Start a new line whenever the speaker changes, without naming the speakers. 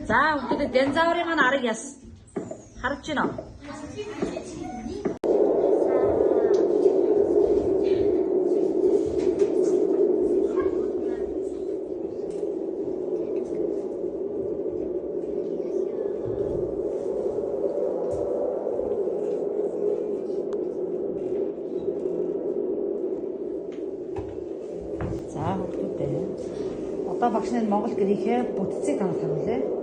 За өнөөдөр динозаврын маань арга яс. Харж байна уу? За хүүхдүүдээ одоо багш нар Монгол гэрийнхээ бүтцийг танах харуулъя.